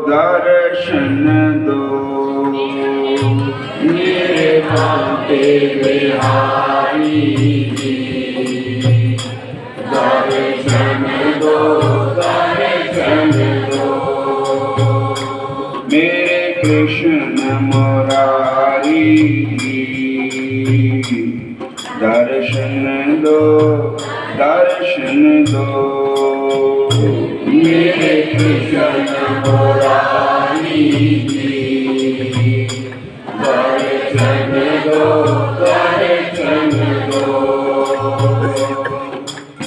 दर्शन दो मेरे बाटे बिहारी जी, दर्शन दो मेरे कृष्ण मुरारी जी, दर्शन दो मेरे कृष्ण मुरारी जी, दर्शन दो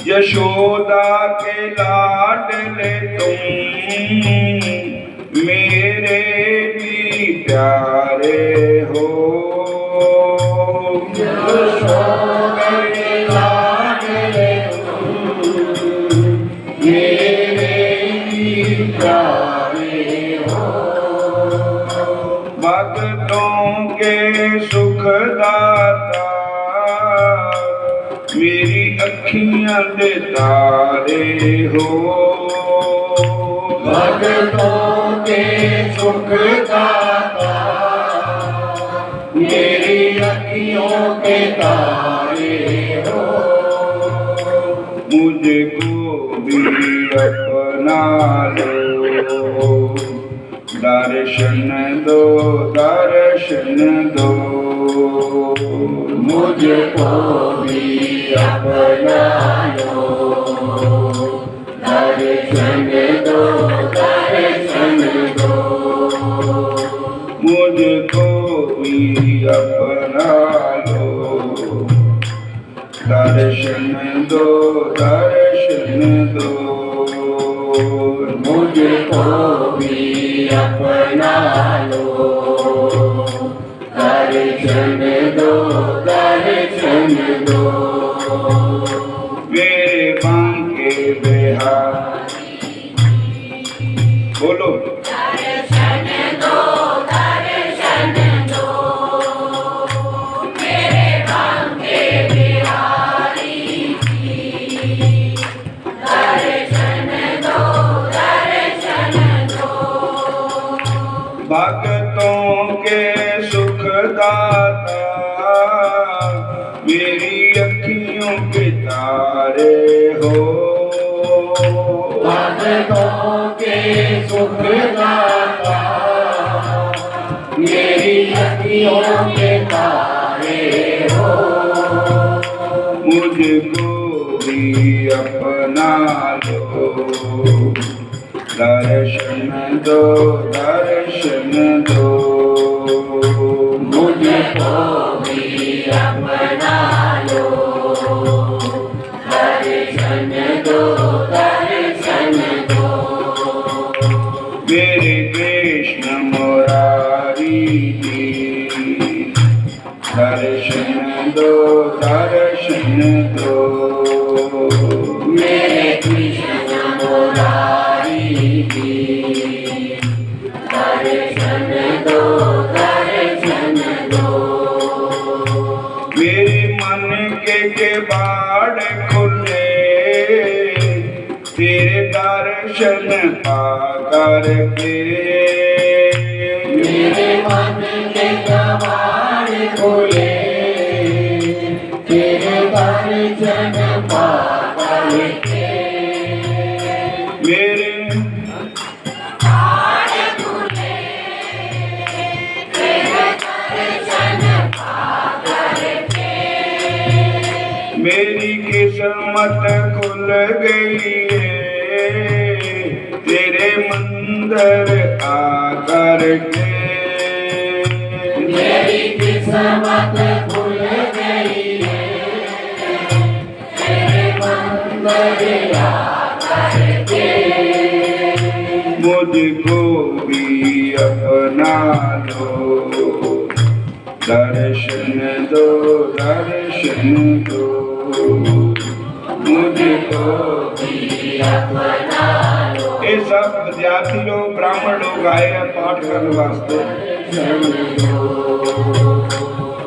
यशोदा के लाडले तुम मेरे भी प्यारे हो। यशोदा के लाडले तुम मेरे भी प्यारे हो। भक्तों के सुखदाता मेरी अखियां दे तारे हो। भक्तों के सुखदाता मेरी अखियों के तारे हो। मुझको भी अपना लो, दर्शन दो मुझको भी अपना लो, दर्शन दो मुझको भी अपना लो, दर्शन दो मुझको भी अपना लो, दर्शन दो मेरे बांके बिहार बोलो। दर्शन दो मेरे बांके बिहारी जी, दर्शन दो भक्तों के सुखदाता मेरी अखियों के तारे हो। भक्तों के सुखदाता मेरी अखियों के तारे हो। मुझको भी अपना लो, दर्शन दो मुझको भी अपना लो, दर्शन दो मेरे कृष्ण मुरारी जी, दर्शन दो मेरे कृष्ण मुरारी जी, दर्शन दो मेरे मन के बाड़ खुले तेरे दर्शन पा करके। मेरे मन के कवाड़ खुले तेरे दर्शन पा करके। मेरे मेरी किस्मत खुल गई है तेरे मंदिर आकर के। मेरी किस्मत खुल गई है तेरे मंदिर आकर के। मुझको भी अपना लो, दर्शन दो मुझको भी अपना लो, ये सब विद्यार्थी लोग ब्राह्मण लोग आए हैं पाठ करने वास्ते।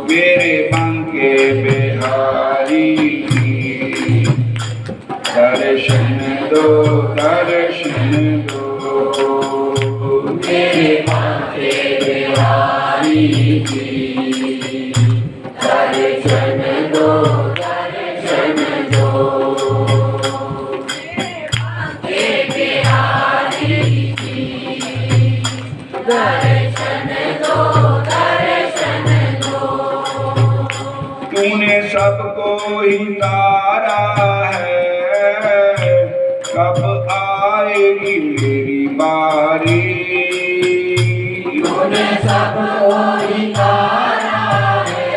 मेरे बांके बिहारी दर्शन दो दर्शन दो मेरे कांटे बिहारी जी दर्शन दो दर्शन दो हे बिहारी जी दर्शन दो दर्शन दो तूने सबको ही तारा है कब आएगी मेरी बारी तूने सबको ही तारा है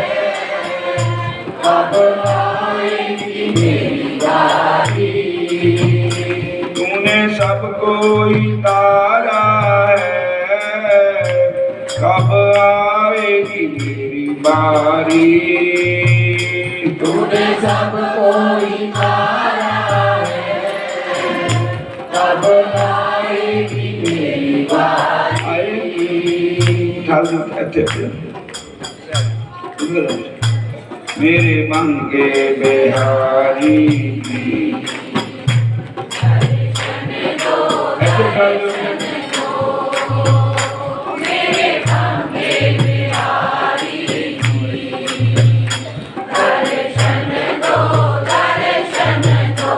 कब आएगी मेरी बारी तूने सबको ही तारा है कब आएगी मेरी बारी तूने सबको ही तारा है कब आएगी मेरी बारी आएगी मेरे मंगे बिहारी ऐसे उठा लो। मेरे कांटे बिहारी जी दर्शन दो दर्शन दो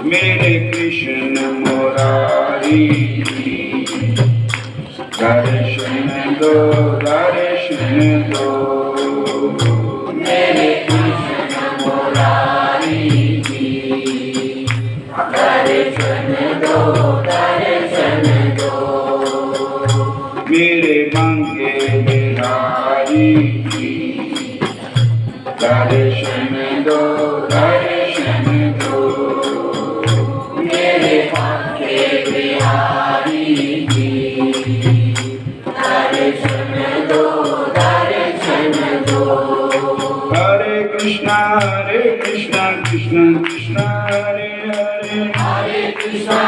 मेरे कृष्ण मुरारी दर्शन दो दर्शन दो मेरे कृष्ण मुरारी जी दर्शन दो दर्शन दो मेरे मंगे बिहारी दर्शन दो दर्शन दो मेरे कांटे बिहारी जी दर्शन दो दर्शन दो हरे कृष्णा कृष्ण कृष्ण हरे हरे हरे कृष्णा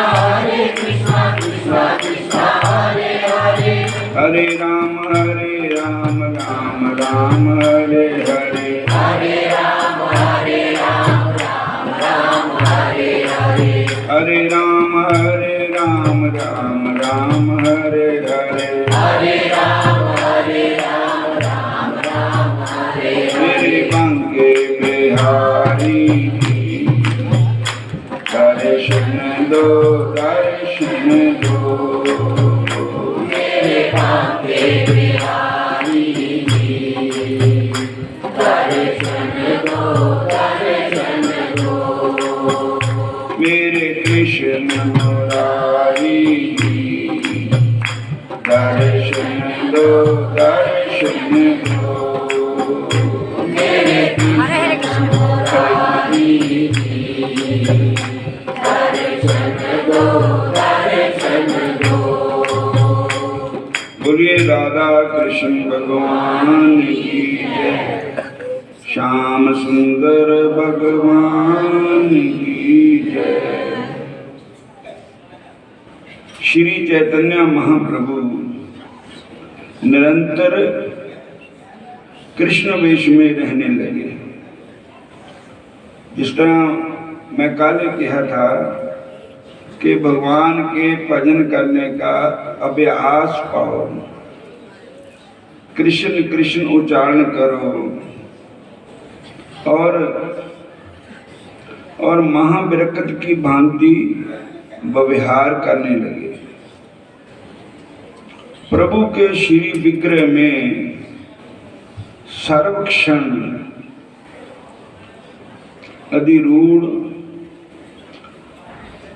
कृष्ण कृष्ण हरे हरे हरे राम राम राम हरे हरे हरे राम राम राम हरे हरे हरे राम राम राम हरे हरे हरे राम राम राम हरे मेरे मंगे बिहारी दर्शन दो दर्शन दो मेरे कांटे बिहारी जी दर्शन दो दर्शन दो मेरे कृष्ण मुरारी दर्शन दो दर्शन दो मेरे कृष्ण मुरारी जी दर्शन दो दर्शन दो बोलिए राधा कृष्ण भगवान की जय श्याम सुंदर भगवान की जय। श्री चैतन्य महाप्रभु निरंतर कृष्ण वेश में रहने लगे। जिस तरह मैं कल कहा था कि भगवान के भजन करने का अभ्यास पाओ, कृष्ण कृष्ण उच्चारण करो और महाबरकत की भांति व्यवहार करने लगे। प्रभु के श्री विग्रह में सर्वक्षण अधिरूढ़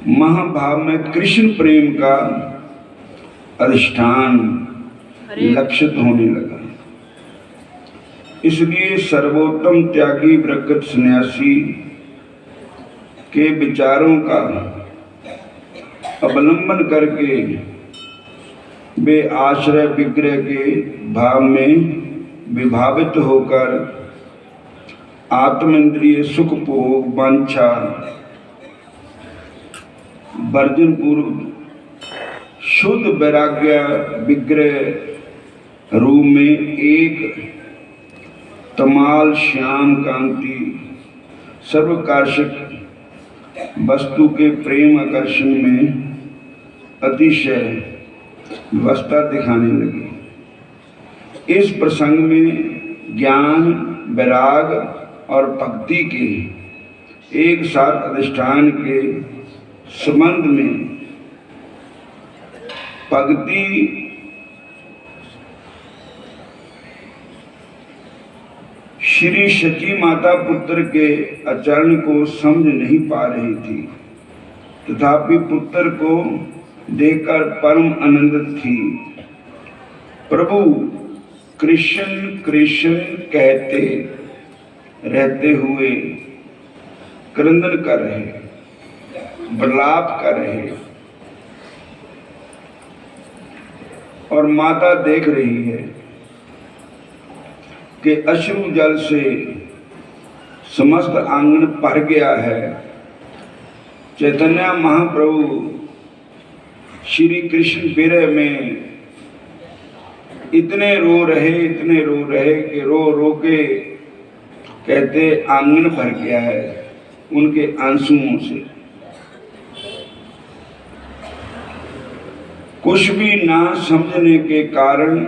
महाभाव में कृष्ण प्रेम का अधिष्ठान लक्षित होने लगा। इसलिए सर्वोत्तम त्यागी ब्रकत सन्यासी के विचारों का अवलंबन करके वे आश्रय विग्रह के भाव में विभावित होकर आत्मेंद्रिय सुख भोग वांछा वर्जन पूर्व शुद्ध वैराग्य विग्रह रूप में एक तमाल श्याम कांति सर्वकार्षिक वस्तु के प्रेम आकर्षण में अतिशय व्यवस्था दिखाने लगी। इस प्रसंग में ज्ञान, वैराग और भक्ति के एक साथ अधिष्ठान के संबंध में भक्ति श्री सची माता पुत्र के आचरण को समझ नहीं पा रही थी, तथापि पुत्र को देखकर परम आनंदित थी। प्रभु कृष्ण कृष्ण कहते रहते हुए क्रंदन कर रहे, विलाप कर रहे और माता देख रही है कि अश्रु जल से समस्त आंगन भर गया है। चैतन्य महाप्रभु श्री कृष्ण विरह में इतने रो रहे कि रो रो के कहते आंगन भर गया है उनके आंसुओं से। कुछ भी ना समझने के कारण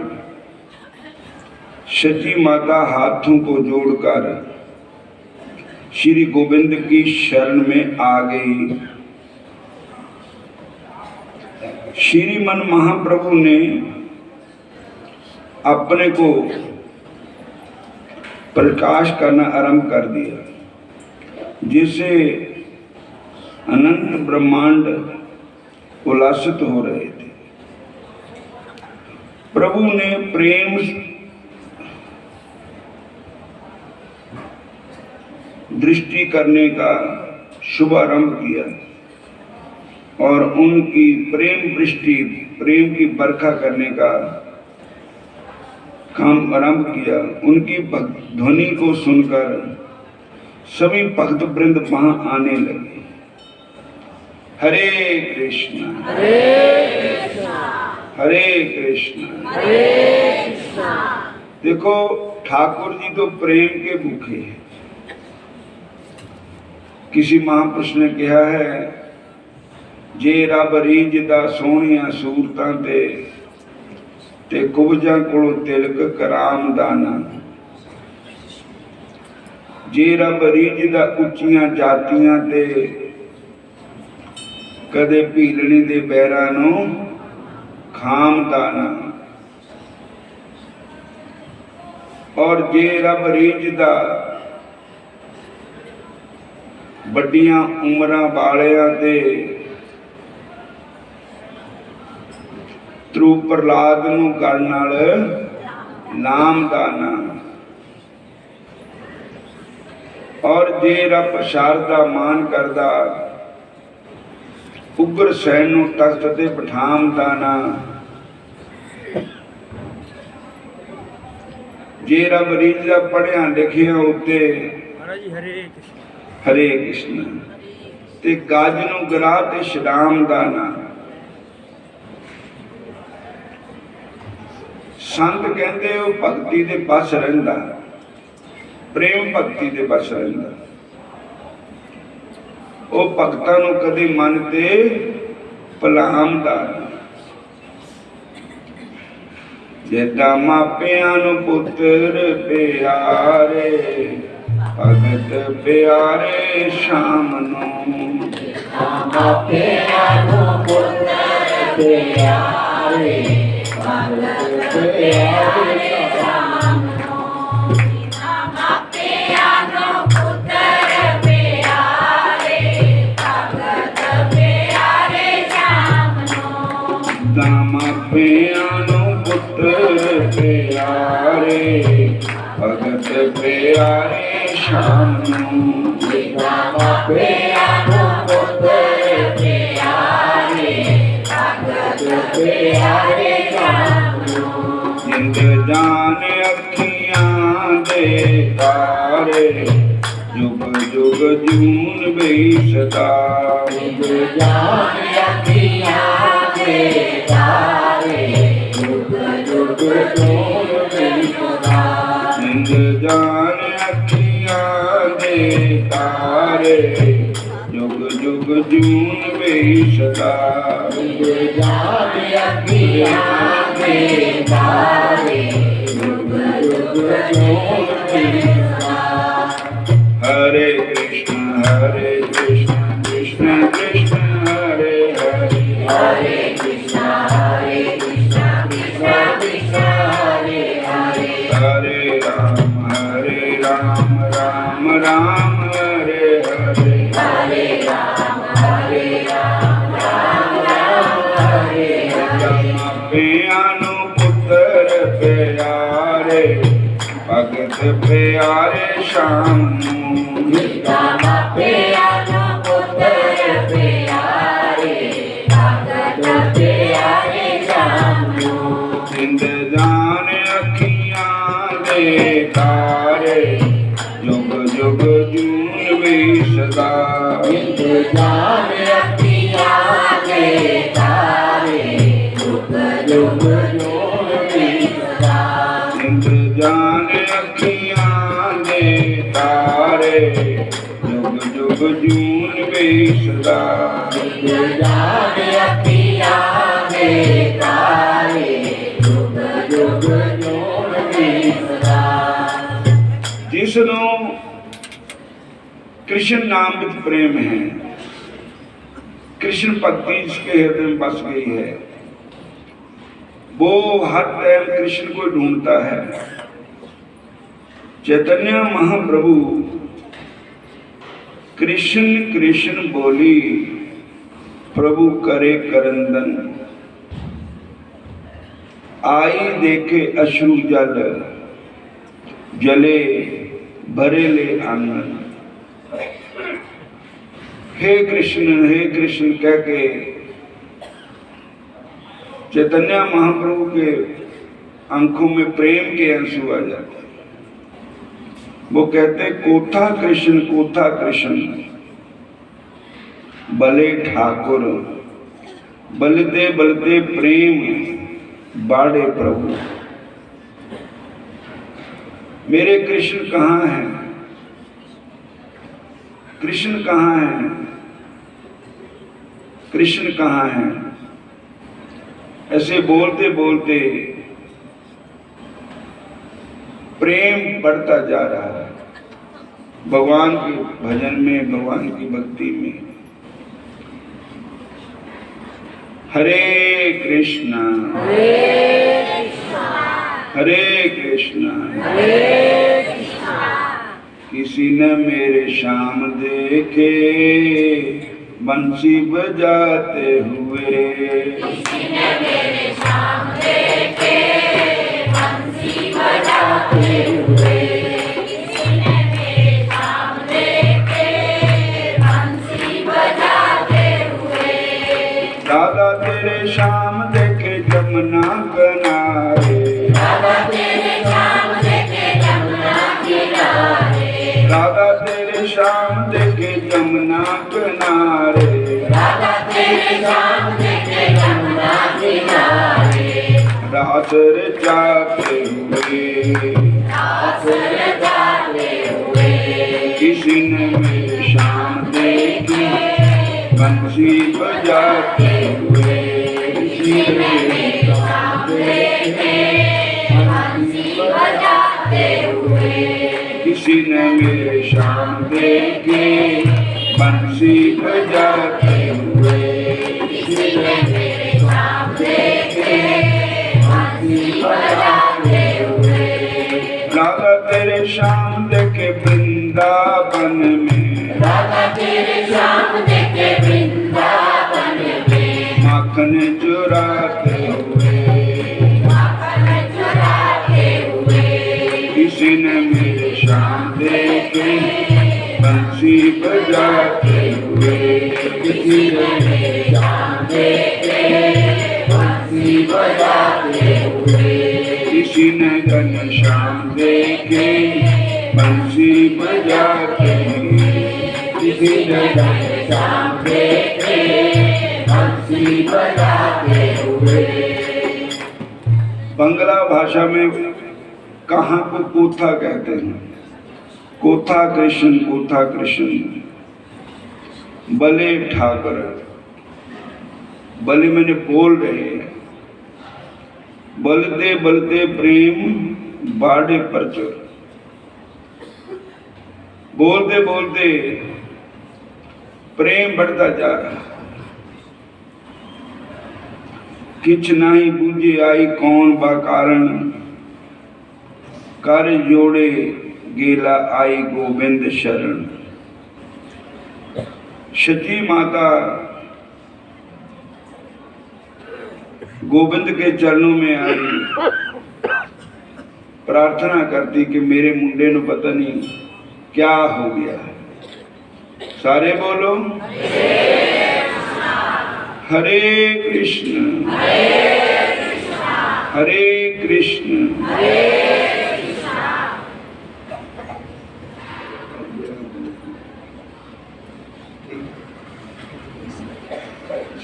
सची माता हाथों को जोड़कर श्री गोविंद की शरण में आ गई। श्रीमन महाप्रभु ने अपने को प्रकाश करना आरंभ कर दिया, जिससे अनंत ब्रह्मांड उल्लासित हो रहे थे। प्रभु ने प्रेम दृष्टि करने का शुभारंभ किया और उनकी प्रेम दृष्टि, प्रेम की बरखा करने का काम आरंभ किया। उनकी ध्वनि को सुनकर सभी भक्त वृंद वहां आने लगे। हरे कृष्णा हरे कृष्णा हरे कृष्णा हरे कृष्णा। देखो ठाकुर जी तो प्रेम के भूखे हैं। किसी महापुरुष ने कहा है, जे रब रीझदा सोहणियां सूरतां ते कुबजां कोलों तिलक कराम दाना। जे रब रीझदा उच्चियां जातियां ते कदे भीलनी दे बैरां नूं खाम दाना। और जे रब रीझदा ਵੱਡੀਆਂ ਉਮਰਾਂ ਵਾਲਿਆਂ ਤੇ ਤਰੂ ਪ੍ਰਲਾਦ ਨੂੰ ਗਲ ਨਾਲ ਨਾਮ ਦਾਨਾ। और जे रब शारदा मान करदा उग्र सैन नूं तख्त ते बिठाम दाना। जे रब रीझदा पढ़िया लिखिया उत्ते हरे कृष्ण ते गाज नूं गरा ते शराम दाना। संत कहते हो भगती दे बस रहिंदा, प्रेम भगती दे बस रहिंदा। ओ भगतां नूं कदे मन ते भुलाम दाना। जेदा मापियां नूं पुत्र प्यारे भगत प्यारे शाम नूं। मापियां नूं पुत्र प्यारे भगत प्यारे शाम नूं। मापियां नूं पुत्र प्यारे भगत प्यारे शाम नूं। मापियां नूं पुत्र प्यारे भगत प्यारे शाम नूं। मापियां नूं पुत्र प्यारे भगत प्यारे शाम नूं। जिंद जान अखियां दे तारे जुग जुग जून बई सदा। जिंद जान अखियां दे तारे जुग जुग जून बई सदा। जिंद जान अखियां दे तारे जुग जुग जून वे सदा जान अखियाँ के तारे जुग जुग जोड़ वे सदा। हरे कृष्ण कृष्ण कृष्ण हरे हरे हरे कृष्ण कृष्ण कृष्ण हरे हरे। हरे राम राम राम हरे हरे हरे राम राम हरे हरे। प्यानो पुत्र प्यारे भगत प्यारे श्याम राम प्यानो पुत्र प्यारे भगत प्यारे श्याम। जिंद जान अखियाँ दे तारे जुग जुग जून वे सदा जान अखियाँ के तारे जुग जुग जोड़ वे सदा। जिंद जान अखियाँ दे तारे जुग जुग जून वे सदा जान अखियाँ के तारे जुग जुग जोड़ वे सदा। जिसनों कृष्ण नाम विच प्रेम है, कृष्ण भक्ति जिसके हृदय में बस गई है, वो हर टाइम कृष्ण को ढूंढता है। चैतन्य महाप्रभु कृष्ण कृष्ण बोली प्रभु करे करंदन, आई देखे अश्रु जल जले भरे ले आंगन। हे कृष्ण कह के चैतन्य महाप्रभु के आंखों में प्रेम के आंसू आ जाते। वो कहते कोथा कृष्ण भले ठाकुर बलते बलते प्रेम बाड़े प्रभु। मेरे कृष्ण कहाँ हैं? कृष्ण कहाँ हैं? कृष्ण कहाँ हैं? ऐसे बोलते बोलते प्रेम बढ़ता जा रहा है भगवान के भजन में, भगवान की भक्ति में। हरे कृष्णा हरे कृष्णा किसी ने मेरे शाम देखे बंसी बजाते हुए। किसी ने मेरे शाम देखे बंसी बजाते हुए। किसी ने मेरे शाम देखे बंसी बजाते हुए। दादा तेरे शाम देखे जमुना किनारे, दादा तेरे शाम देखे जमुना किनारे। दादा तेरे शाम देखे जमुना किनारे। दादा तेरे शाम देखे जमुना किनारे। रात रचाते हुए, रात रचाते हुए। किसी ने मेरे शाम देखे बंसी बजाते हुए। किसी ने मेरे शाम देखे बंसी बजाते हुए। किसी ने मेरे शाम देखे बंसी बजाते हुए। किसी ने मेरे शाम देखे बंसी बजाते हुए। राधा तेरे शाम देखे वृंदावन में, राधा तेरे शाम देखे वृंदावन में। माखन चुराते हुए, माखन चुराते हुए। किसी ने मेरे शाम देखे बंसी बजाते हुए। किसी ने मेरे शाम देखे बंसी बजाते हुए। किसी ने घनश्याम देखे बंसी बजाते हुए। किसी ने घनश्याम देखे बंसी बजाते हुए। बंगला भाषा में कहाँ को कोथा कहते हैं। कोथा कृष्ण बले ठाकर, बले मैंने बोल रहे हैं, बलते बलते प्रेम बाड़े प्रचुर, बोलते बोलते प्रेम बढ़ता जा रहा। किछ नाही बूझे आई कौन बा कारण, कर जोड़े गेला आई गोविंद शरण। सची माता गोविंद के चरणों में आई, प्रार्थना करती कि मेरे मुंडे नु पता नहीं क्या हो गया। सारे बोलो हरे कृष्ण हरे कृष्ण।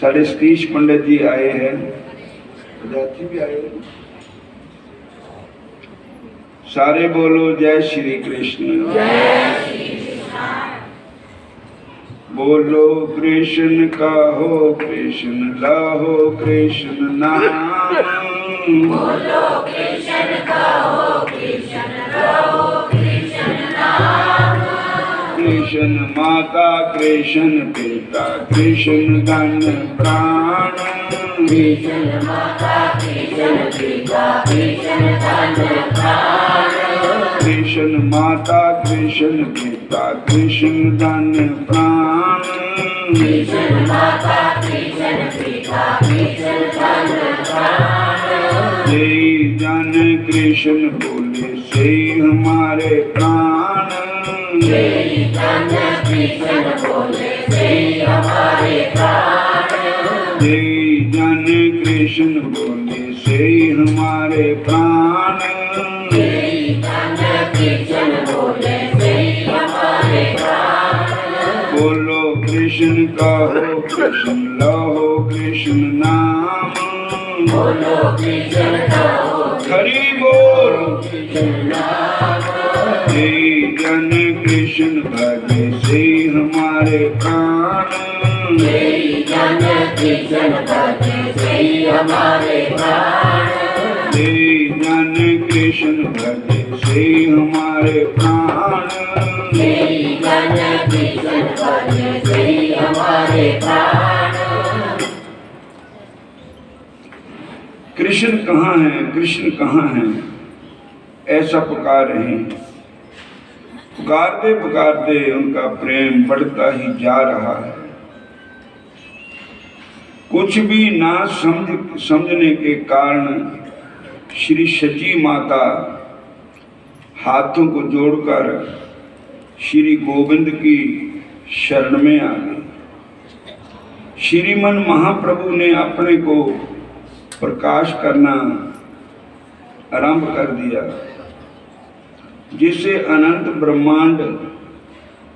साढ़े सतीश पंडित जी आए हैं, विद्यार्थी भी आए हैं। सारे बोलो जय श्री कृष्ण। बोलो कृष्ण कहो कृष्ण लाहो कृष्ण नाम। बोलो कृष्ण कहो कृष्ण लाहो कृष्ण नाम। कृष्ण माता कृष्ण पिता कृष्ण धन प्राण। कृष्ण माता कृष्ण पिता कृष्ण धन प्राण। कृष्ण माता कृष्ण पिता कृष्ण धन प्राण। कृष्ण माता कृष्ण पिता कृष्ण धन प्राण। जय जन कृष्ण बोले से हमारे प्राण। जय जन कृष्ण बोले से हमारे प्राण। जय जन कृष्ण बोले से हमारे प्राण। जय जन कृष्ण बोले से हमारे प्राण। बोलो कृष्ण कहो कृष्ण लहो कृष्ण नाम। बोलो कृष्ण कहो हरि बोल। कृष्ण नाम। जय जन कृष्ण भजे से हमारे प्राण। जय जन कृष्ण भजे से हमारे प्राण। जय जन कृष्ण भजे से हमारे प्राण। जय जन कृष्ण भजे से हमारे प्राण। कृष्ण कहाँ है, कृष्ण कहाँ है, ऐसा पुकार रहे हैं। पुकारते पुकारते उनका प्रेम बढ़ता ही जा रहा है। कुछ भी ना समझने के कारण श्री सची माता हाथों को जोड़कर श्री गोविंद की शरण में आ गई। श्रीमन महाप्रभु ने अपने को प्रकाश करना आरंभ कर दिया, जिससे अनंत ब्रह्मांड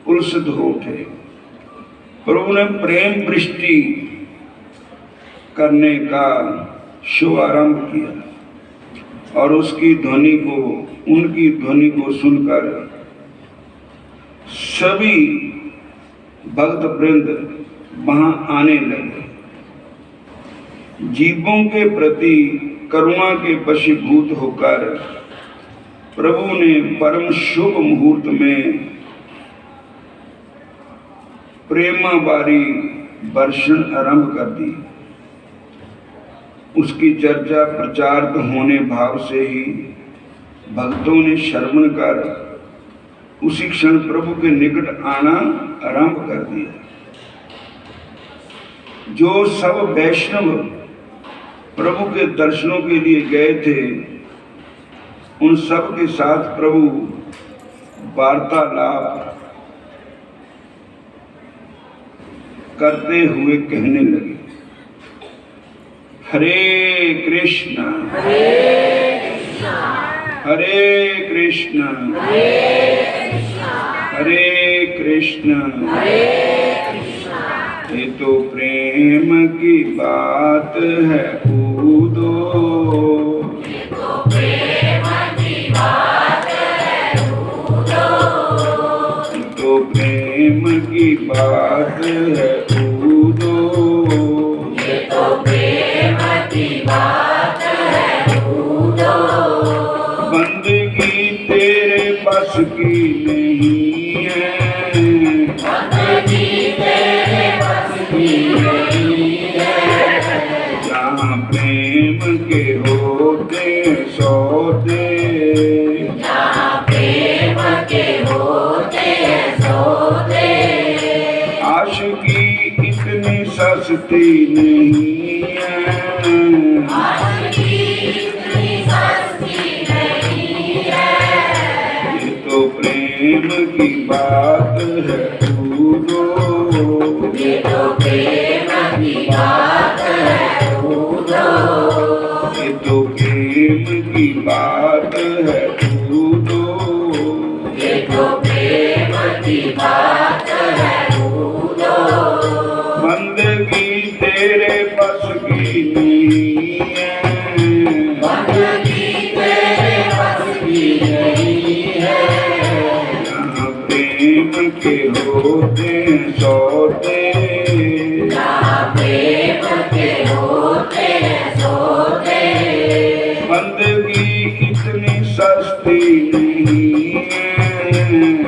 उलसित हो उठे। प्रभु ने प्रेम वृष्टि करने का शुभारंभ किया और उसकी ध्वनि को, उनकी ध्वनि को सुनकर सभी भक्त वृंद वहां आने लगे। जीवों के प्रति करुणा के वशीभूत होकर प्रभु ने परम शुभ मुहूर्त में प्रेमाबारी वर्षण आरंभ कर दी। उसकी चर्चा प्रचार होने भाव से ही भक्तों ने श्रवण कर उसी क्षण प्रभु के निकट आना आरंभ कर दिया। जो सब वैष्णव प्रभु के दर्शनों के लिए गए थे, उन सब के साथ प्रभु वार्तालाप करते हुए कहने लगे, हरे कृष्ण हरे कृष्ण हरे कृष्ण। ये तो प्रेम की बात है कूदो। तो प्रेम की बात है की इतनी सस्ती नहीं है, आशिकी इतनी सस्ती नहीं है, ये तो प्रेम की बात है कूदो, ये तो प्रेम की बात है कूदो, ये तो प्रेम की बात है कूदो, ये तो प्रेम की बात है कूदो, बंदगी तेरे बस की नहीं है, बंदगी तेरे बस की नहीं है, यहाँ प्रेम के होते हैं सौदे, जहाँ प्रेम के होते हैं सौदे, बंदगी इतनी सस्ती नहीं है,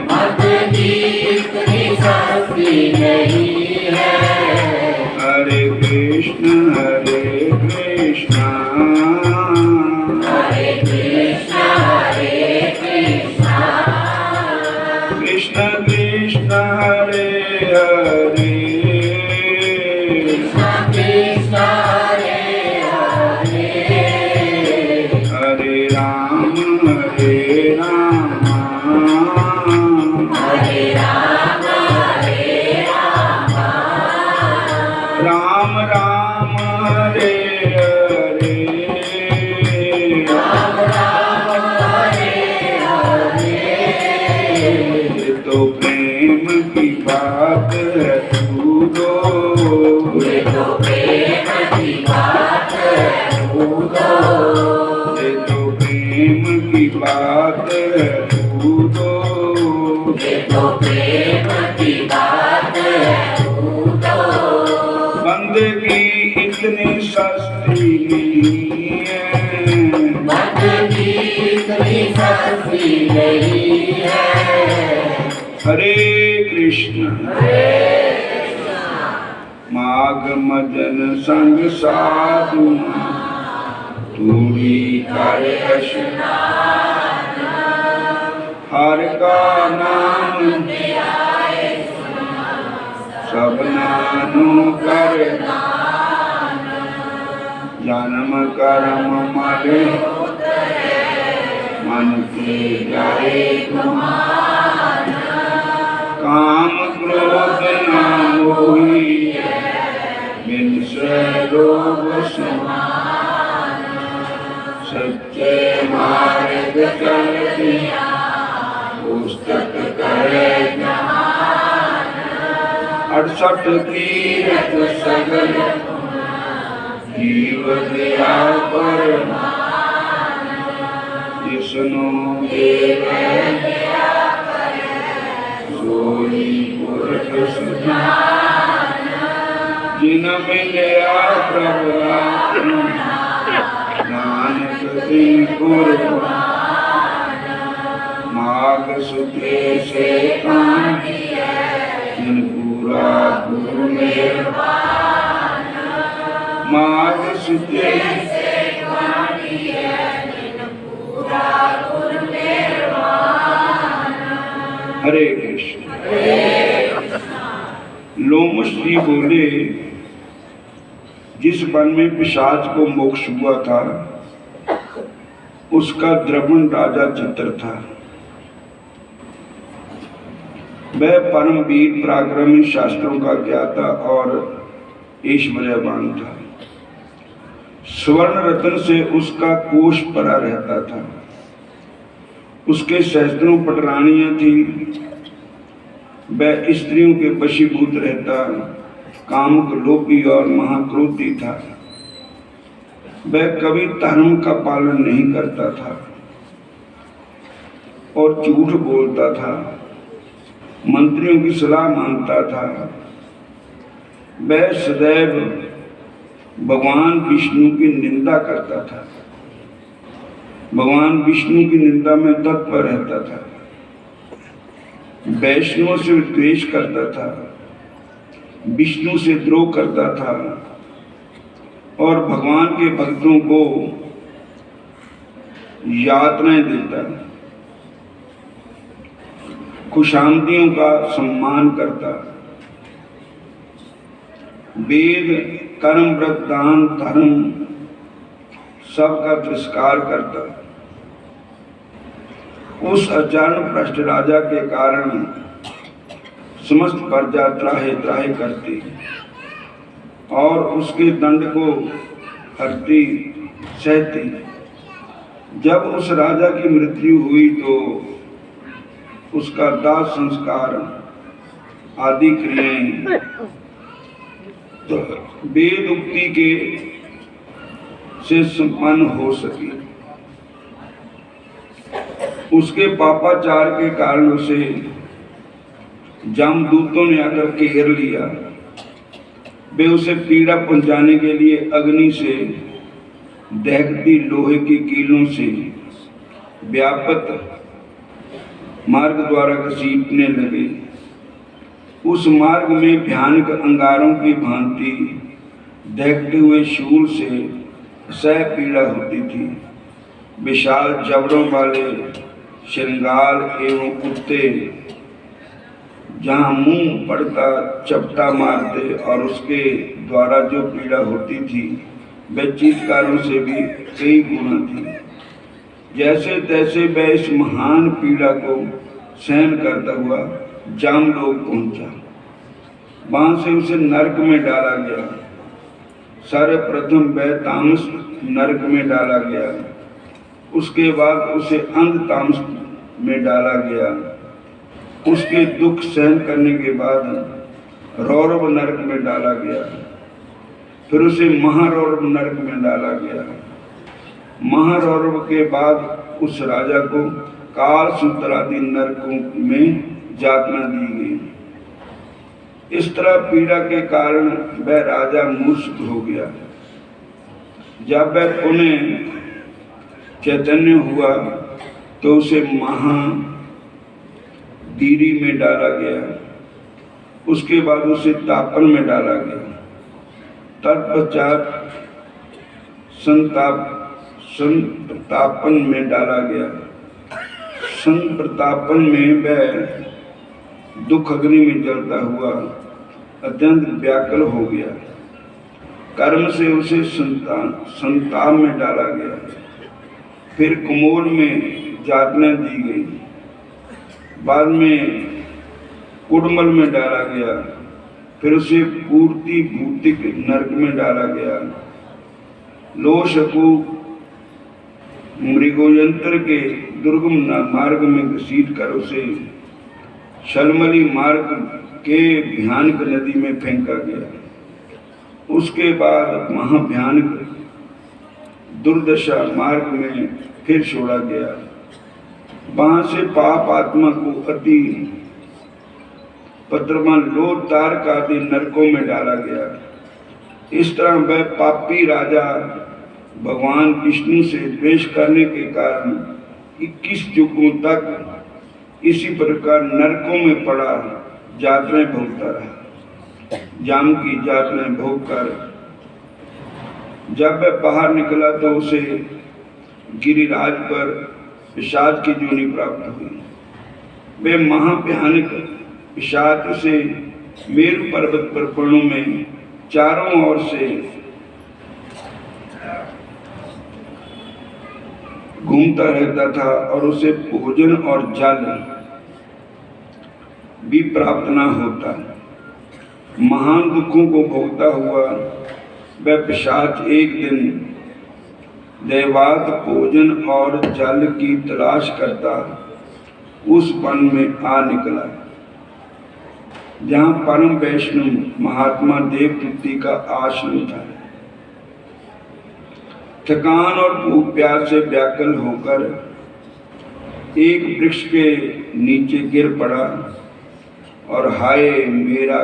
बंदगी इतनी सस्ती नहीं है, हरे कृष्ण हरे कृष्ण, हरे कृष्ण कृष्ण कृष्ण हरे हरे, कृष्ण कृष्ण हरे हरे, हरे राम हरे राम, हरे राम राम राम हरे हरे, राम राम हरे हरे, ये तो प्रेम की बात है कूदो, ये तो प्रेम की बात है कूदो, ये तो प्रेम की बात है कूदो, ये तो प्रेम की बात है कूदो, बंदगी इतनी सस्ती नहीं है, बंदगी इतनी सस्ती नहीं है, हरे कृष्ण माघ मदन संग साधु, तूड़ी कर स्नान, हर का नाम सब नानु कर, जन्म कर्म मल मन के जाए गुमान, काम क्रोध न होई बिन से रोग समान, सच्चे मार्ग चलती पुस्तक करे जहान, 68 तीरथ सगल जीव दया परमान, जिसनो देव सोई पुरख सुजान, जिन मिलया प्रभु नानक दिन कुर्बान, माघ सुते से कांति जिन पूरा गुरु निर्वाण, माघ सुते से कांति जिन पूरा गुरु निर्वाण। हरे कृष्ण। लोमश जी बोले, जिस वन में पिशाच को मोक्ष हुआ था उसका द्रविण राजा चित्र था। वह परम वीर पराक्रमी, शास्त्रों का ज्ञाता और ऐश्वर्यवान था। स्वर्ण रत्न से उसका कोष भरा रहता था। उसके सहस्त्रों पटरानियां थी। वह स्त्रियों के वशीभूत रहता, कामुक, लोभी और महाक्रोधी था। वह कभी धर्म का पालन नहीं करता था और झूठ बोलता था, मंत्रियों की सलाह मानता था। वह सदैव भगवान विष्णु की निंदा करता था, भगवान विष्णु की निंदा में तत्पर रहता था। वैष्णवों से द्वेष करता था, विष्णु से द्रोह करता था और भगवान के भक्तों को यातनाएं देता, खुशामदियों का सम्मान करता, वेद कर्म व्रत दान धर्म सबका तिरस्कार करता। उस अचानक भ्रष्ट राजा के कारण समस्त प्रजा त्राहे त्राहे करती और उसके दंड को हरती सहती। जब उस राजा की मृत्यु हुई तो उसका दाह संस्कार आदि क्रियाएं तो वेद उक्ति के से संपन्न हो सकी। उसके पापाचार के कारण उसे जमदूतों ने आकर घेर लिया। वे उसे पीड़ा पहुंचाने के लिए अग्नि से दहकती लोहे की कीलों से व्यापक मार्ग द्वारा घसीटने लगे। उस मार्ग में भयानक अंगारों की भांति दहकते हुए शूल से सह पीड़ा होती थी। विशाल जबड़ों वाले श्रृंगार एवं कुत्ते जहाँ मुंह पड़ता चपटा मारते और उसके द्वारा जो पीड़ा होती थी वह चीत्कारों से भी कई गुना थी। जैसे तैसे वह इस महान पीड़ा को सहन करता हुआ जामलोक पहुंचा। वहां से उसे नरक में डाला गया। सर्वप्रथम वह तामस नरक में डाला गया, उसके बाद उसे अंध तामस में डाला गया। उसके दुख सहन करने के बाद रौरव नरक में डाला गया। फिर उसे महारौरव नरक में डाला गया। महारौरव के बाद उस राजा को काल सूत्र आदि नरकों में यातना दी गई। इस तरह पीड़ा के कारण वह राजा मूर्छित हो गया। जब वह पुनः चैतन्य हुआ तो उसे महादीरी में डाला गया। उसके बाद उसे तापन में डाला गया। तत्पश्चात संतापन में डाला गया। संप्रतापन में वह दुख अग्नि में जलता हुआ अत्यंत व्याकुल हो गया। कर्म से उसे संताप में डाला गया। फिर कुमोल में यातना दी गई। बाद में कुड़मल में डाला गया। फिर उसे पूर्ति भूतिक नरक में डाला गया। लोशकु मृगोयंत्र के दुर्गम मार्ग में घसीट कर उसे शलमली मार्ग के भयानक नदी में फेंका गया। उसके बाद महाभयानक दुर्दशा मार्ग में फिर छोड़ा गया। वहां से पाप आत्मा को अति पद्रमान लोट तारक आदि नरकों में डाला गया। इस तरह वह पापी राजा भगवान विष्णु से द्वेष करने के कारण 21 युगों तक इसी प्रकार नरकों में पड़ा यातनाएं भोगता रहा। जाम की यातनाएं भोग कर जब वह बाहर निकला तो उसे गिरिराज पर पिशाच की जोनी प्राप्त हुई। वे महाभयानक पिशाच उसे मेरु पर्वत पर पर्णों में चारों ओर से घूमता रहता था और उसे भोजन और जल भी प्राप्त न होता। महान दुखों को भोगता हुआ वह पिशाच एक दिन दैवात भोजन और जल की तलाश करता उस वन में आ निकला जहाँ परम वैष्णव महात्मा देवदूती का आश्रम था। थकान और भूख प्यास से व्याकुल होकर एक वृक्ष के नीचे गिर पड़ा और हाय मरा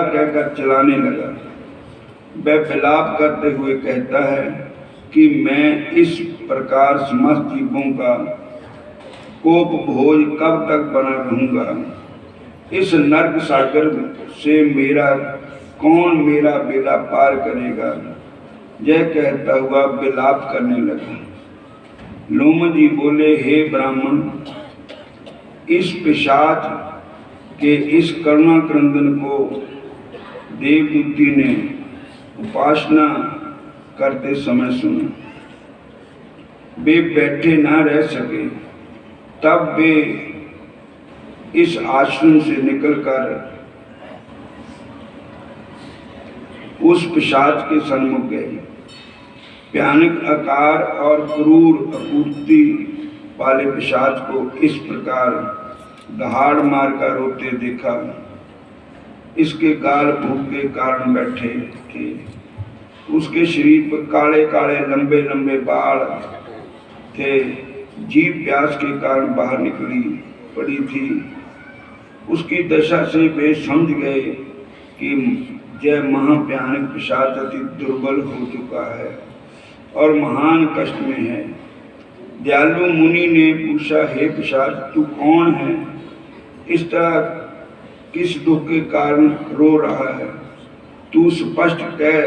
कहकर चलाने लगा। वह विलाप करते हुए कहता है कि मैं इस प्रकार समस्त जीवों का कोप भोज कब तक बना रहूंगा। इस नर्क सागर से कौन मेरा बेड़ा पार करेगा। यह कहता हुआ विलाप करने लगा। लोम जी बोले, हे ब्राह्मण, इस पिशाच के इस करुणा क्रंदन को देवदूती ने उपासना करते समय सुना। वे बैठे ना रह सके, तब वे इस आश्रम से निकलकर उस पिशाच के सन्मुख गए। भयानक आकार और क्रूर आकृति वाले पिशाच को इस प्रकार दहाड़ मारकर रोते देखा। इसके गाल भूख के कारण बैठे थे। उसके शरीर पर काले काले लंबे लंबे बाल थे। जीभ प्यास के कारण बाहर निकली पड़ी थी। उसकी दशा से वे समझ गए कि यह महाभयानक पिशाच अति दुर्बल हो चुका है और महान कष्ट में है। दयालु मुनि ने पूछा, हे पिशाच, तू कौन है? इस तरह किस दुख के कारण रो रहा है? तू स्पष्ट कह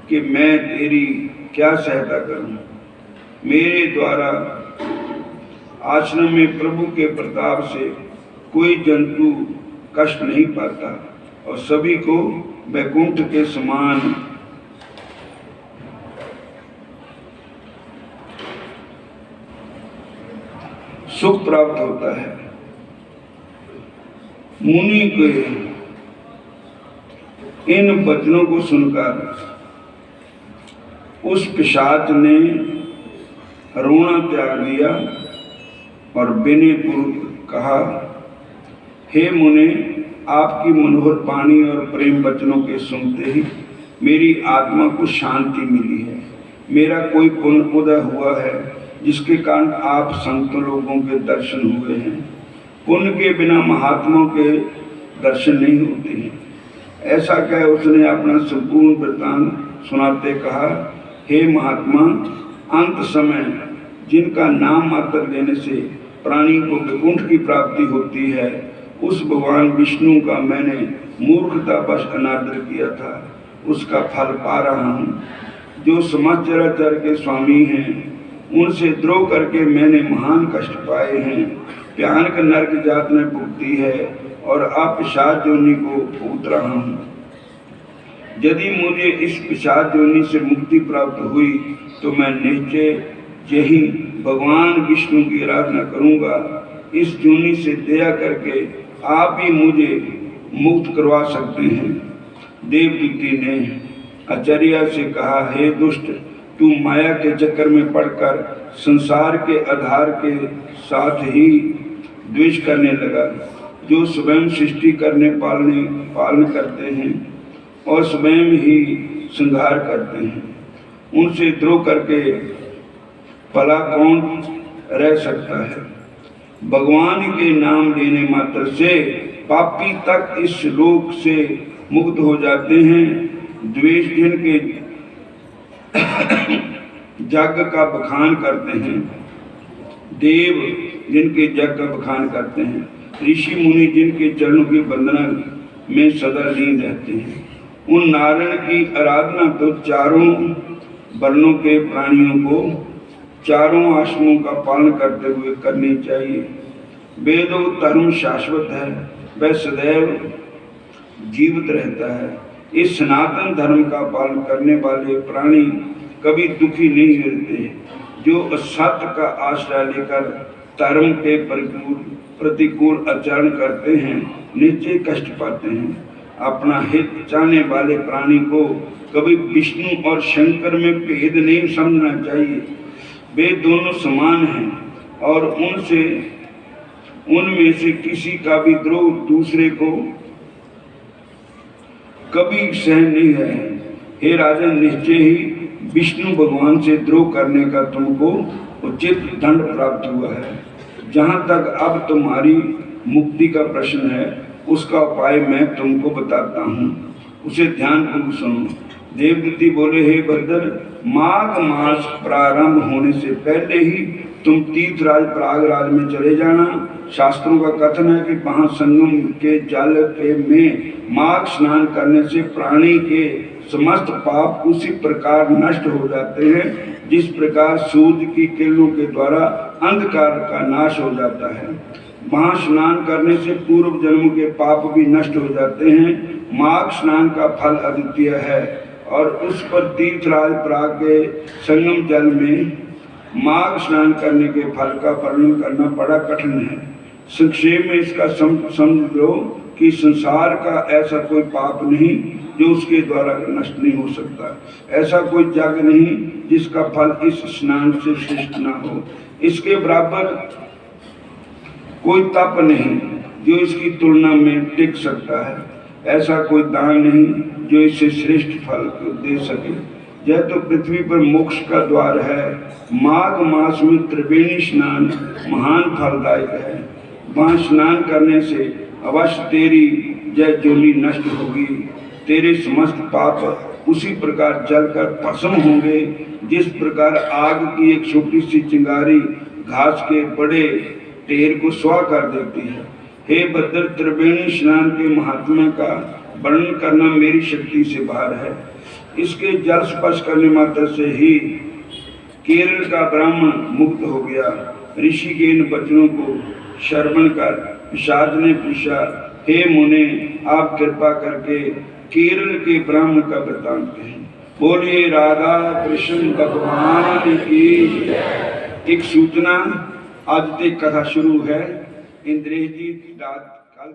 कि मैं तेरी क्या सहायता करूं। मेरे द्वारा आश्रम में प्रभु के प्रताप से कोई जंतु कष्ट नहीं पाता और सभी को वैकुंठ के समान सुख प्राप्त होता है। मुनि के इन वचनों को सुनकर उस पिशाच ने रोना त्याग दिया और विनयपूर्वक कहा, हे मुने, आपकी मनोहर वाणी और प्रेम वचनों के सुनते ही मेरी आत्मा को शांति मिली है। मेरा कोई पुण्य उदय हुआ है जिसके कारण आप संत लोगों के दर्शन हुए हैं। पुण्य के बिना महात्माओं के दर्शन नहीं होते हैं। ऐसा कह उसने अपना संपूर्ण वृत्तांत सुनाते कहा, हे महात्मा, अंत समय जिनका नाम मात्र लेने से प्राणी को वैकुंठ की प्राप्ति होती है, उस भगवान विष्णु का मैंने मूर्खतावश अनादर किया था, उसका फल पा रहा हूँ। जो समस्त चराचर के स्वामी हैं, उनसे द्रोह करके मैंने महान कष्ट पाए हैं। भयानक नरक जात में भुगती है और अब पिशाच योनि को भुगत रहा हूँ। यदि मुझे इस पिशाच योनि से मुक्ति प्राप्त हुई तो मैं निश्चय यही भगवान विष्णु की आराधना करूंगा। इस योनि से दया करके आप ही मुझे मुक्त करवा सकते हैं। देवदूती ने आचार्य से कहा, हे दुष्ट, तू माया के चक्कर में पड़कर संसार के आधार के साथ ही द्वेष करने लगा, जो स्वयं सृष्टि करने पालन करते हैं और स्वयं ही संहार करते हैं। उनसे द्रोह करके भला कौन रह सकता है? भगवान के नाम लेने मात्र से पापी तक इस लोक से मुक्त हो जाते हैं। द्वेष जिनके जग का बखान करते हैं, देव जिनके जग का बखान करते हैं, ऋषि मुनि जिनके चरणों की वंदना में सदा लीन रहते हैं, उन नारायण की आराधना तो चारों वर्णों के प्राणियों को चारों आश्रमों का पालन करते हुए करनी चाहिए। वेदो धर्म शाश्वत है, वह सदैव जीवित रहता है। इस सनातन धर्म का पालन करने वाले प्राणी कभी दुखी नहीं रहते। जो असत्य का आश्रय लेकर धर्म के प्रतिकूल आचरण करते हैं, निश्चय कष्ट पाते हैं। अपना हित चाहने वाले प्राणी को कभी विष्णु और शंकर में भेद नहीं समझना चाहिए। वे दोनों समान हैं और उनमें से किसी का भी द्रोह दूसरे को कभी सहन नहीं है। हे राजन, निश्चय ही विष्णु भगवान से द्रोह करने का तुमको उचित दंड प्राप्त हुआ है। जहाँ तक अब तुम्हारी मुक्ति का प्रश्न है, उसका उपाय मैं तुमको बताता हूँ, उसे ध्यानपूर्वक सुनो। देवदूती बोले, हे भद्र, माघ मास प्रारंभ होने से पहले ही तुम तीर्थराज प्रयागराज में चले जाना। शास्त्रों का कथन है कि वहाँ संगम के जल के में माघ स्नान करने से प्राणी के समस्त पाप उसी प्रकार नष्ट हो जाते हैं जिस प्रकार सूर्य की किरणों के द्वारा अंधकार का नाश हो जाता है। वहाँ स्नान करने से पूर्व जन्म के पाप भी नष्ट हो जाते हैं। माघ स्नान का फल अद्वितीय है और उस पर तीर्थराज प्रयाग के संगम जल में माघ स्नान करने के फल का वर्णन करना बड़ा कठिन है। संक्षेप में इसका समझ लो कि संसार का ऐसा कोई पाप नहीं जो उसके द्वारा नष्ट नहीं हो सकता। ऐसा कोई जग नहीं जिसका फल इस स्नान से श्रेष्ठ ना हो। इसके बराबर कोई तप नहीं जो इसकी तुलना में टिक सकता है। ऐसा कोई दान नहीं जो इससे श्रेष्ठ फल दे सके। यह तो पृथ्वी पर मोक्ष का द्वार है। माघ मास में त्रिवेणी स्नान महान फलदायक है। वहाँ स्नान करने से अवश्य तेरी जय जोली नष्ट होगी। तेरे समस्त पाप उसी प्रकार जलकर भस्म होंगे जिस प्रकार आग की एक छोटी सी चिंगारी घास के बड़े ढेर को स्वाह कर देती है। हे भद्र, त्रिवेणी स्नान के महात्म्य का वर्णन करना मेरी शक्ति से बाहर है। इसके जल स्पर्श करने मात्र से ही केरल का ब्राह्मण मुक्त हो गया। ऋषि के इन वचनों को श्रवण कर पिशाच ने पूछा, हे मुने, आप कृपा करके केरल के ब्राह्मण का वृतांत कहें। बोलिए राधा कृष्ण भगवान की। एक सूचना, आज से कथा शुरू है। इंद्रेश जी रात कल